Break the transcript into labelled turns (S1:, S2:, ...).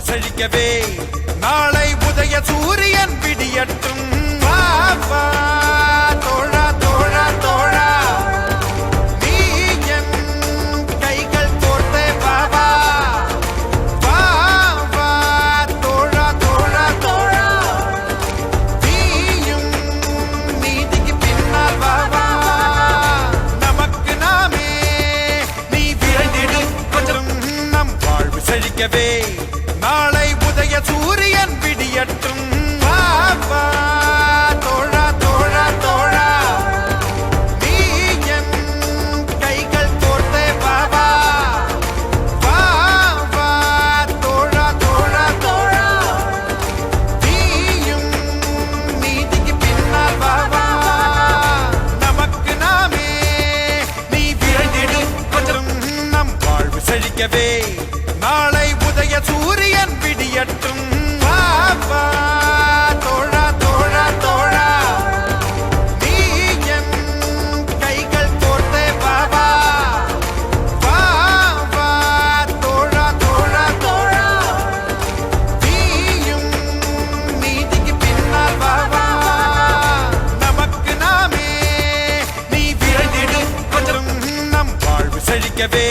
S1: செழிக்கவே நாளை உதய சூரியன் விடியட்டும். வா வா தோழா தோழா தோழா நீ என் கைகள் கோர்த்தே வா வா. வா வா தோழா தோழா தோழா நீயும் நீதிக்கு பின்னால் வா வா. நமக்கு நாமே நீ விரைந்திடு கொஞ்சம் நம் வாழ்வு செழிக்கவே நாளை உதய சூரியன் விடியட்டும். வா வா தோழா தோழா தோழா நீ என் கைகள் கோர்த்தே வா வா. வா வா தோழா தோழா தோழா நீயும் நீதிக்கு பின்னால் வா வா. நமக்கு நாமே நீ விரைந்திடு கொஞ்சம் நம் வாழ்வு செழிக்கவே நாளை உதய சூரியன் விடியட்டும். வா வா தோழா தோழா தோழா நீ என் கைகள் கோர்த்தே வா வா. வா வா தோழா தோழா தோழா நீயும் நீதிக்கு பின்னால் வா வா. நமக்கு நாமே நீ விரைந்திடு கொஞ்சம் நம் வாழ்வு செழிக்கவே